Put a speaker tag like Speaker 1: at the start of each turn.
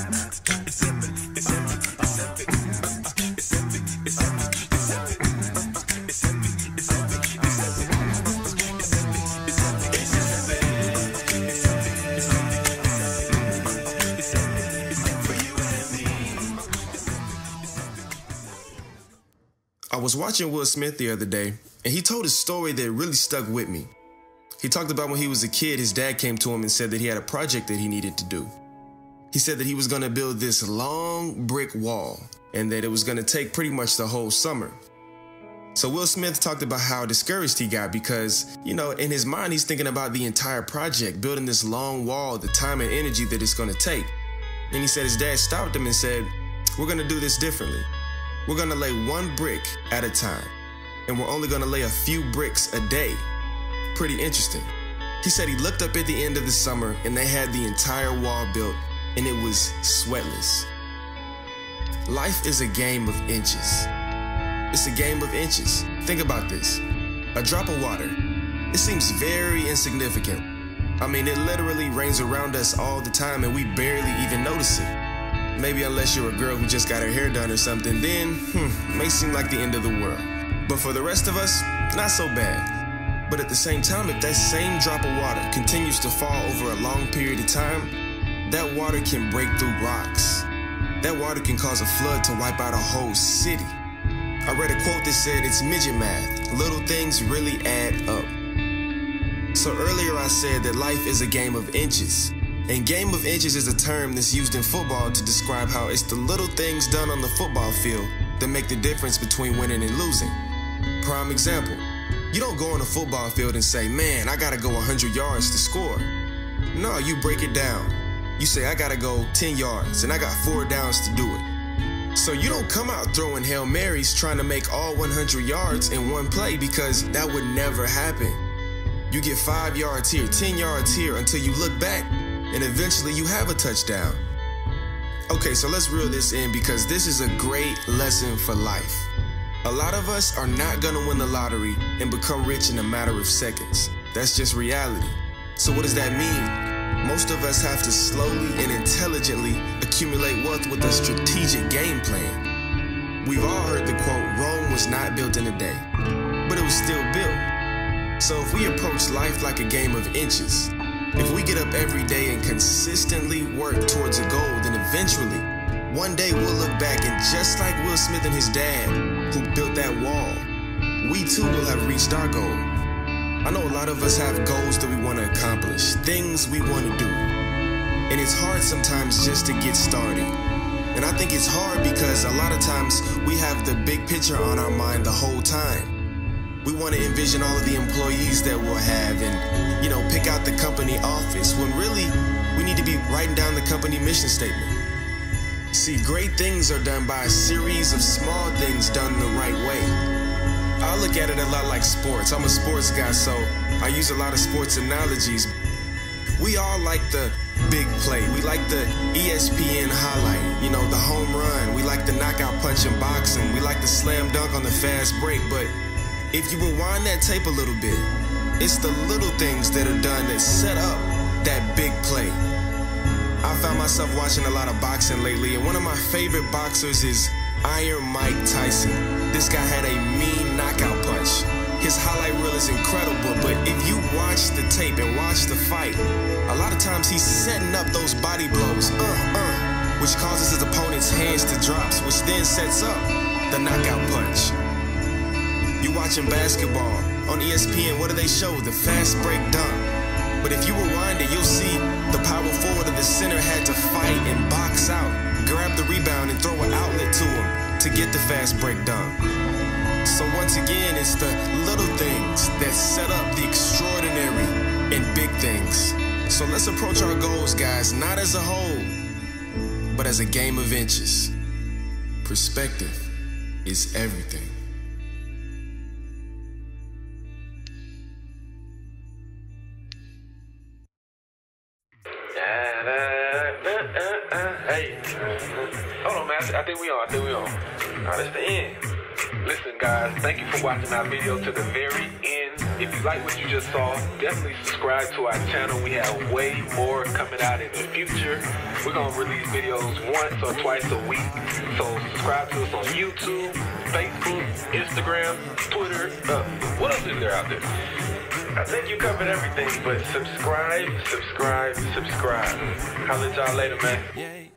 Speaker 1: I was watching Will Smith the other day, and he told a story that really stuck with me. He talked about when he was a kid, his dad came to him and said that he had a project that he needed to do. He said that he was going to build this long brick wall and that it was going to take pretty much the whole summer. So Will Smith talked about how discouraged he got because, in his mind, he's thinking about the entire project, building this long wall, the time and energy that it's going to take. And he said his dad stopped him and said, "We're going to do this differently. We're going to lay one brick at a time, and we're only going to lay a few bricks a day." Pretty interesting. He said he looked up at the end of the summer and they had the entire wall built and it was sweatless. Life is a game of inches. It's a game of inches. Think about this. A drop of water. It seems very insignificant. I mean, it literally rains around us all the time and we barely even notice it. Maybe unless you're a girl who just got her hair done or something, then it may seem like the end of the world. But for the rest of us, not so bad. But at the same time, if that same drop of water continues to fall over a long period of time, that water can break through rocks. That water can cause a flood to wipe out a whole city. I read a quote that said, "It's midget math. Little things really add up." So earlier I said that life is a game of inches. And game of inches is a term that's used in football to describe how it's the little things done on the football field that make the difference between winning and losing. Prime example, you don't go on a football field and say, "Man, I gotta go 100 yards to score." No, you break it down. You say, "I gotta go 10 yards and I got 4 downs to do it." So you don't come out throwing Hail Marys trying to make all 100 yards in one play because that would never happen. You get 5 yards here, 10 yards here until you look back and eventually you have a touchdown. Okay, so let's reel this in because this is a great lesson for life. A lot of us are not gonna win the lottery and become rich in a matter of seconds. That's just reality. So what does that mean? Most of us have to slowly and intelligently accumulate wealth with a strategic game plan. We've all heard the quote, "Rome was not built in a day," but it was still built. So if we approach life like a game of inches, if we get up every day and consistently work towards a goal, then eventually, one day we'll look back and just like Will Smith and his dad, who built that wall, we too will have reached our goal. I know a lot of us have goals that we want to accomplish, things we want to do. And it's hard sometimes just to get started. And I think it's hard because a lot of times we have the big picture on our mind the whole time. We want to envision all of the employees that we'll have and, pick out the company office when really we need to be writing down the company mission statement. See, great things are done by a series of small things done the right way. I look at it a lot like sports. I'm a sports guy, so I use a lot of sports analogies. We all like the big play. We like the ESPN highlight, the home run. We like the knockout punch in boxing. We like the slam dunk on the fast break. But if you rewind that tape a little bit, it's the little things that are done that set up that big play. I found myself watching a lot of boxing lately, and one of my favorite boxers is Iron Mike Tyson. This guy had a mean knockout punch. His highlight reel is incredible, but if you watch the tape and watch the fight, a lot of times he's setting up those body blows, which causes his opponent's hands to drop, which then sets up the knockout punch. You watching basketball on ESPN, what do they show? The fast break dunk. But if you rewind it, you'll see the power forward of the center had to fight and box out, grab the rebound and throw an outlet to him to get the fast break dunk. So once again, it's the little things that set up the extraordinary and big things. So let's approach our goals, guys, not as a whole, but as a game of inches. Perspective is everything.
Speaker 2: Hey, hold on, man. I think we on. Now, that's the end. Listen, guys, thank you for watching our video to the very end. If you like what you just saw, definitely subscribe to our channel. We have way more coming out in the future. We're going to release videos once or twice a week. So subscribe to us on YouTube, Facebook, Instagram, Twitter. What else is there out there? I think you covered everything, but subscribe. Holla at y'all later, man.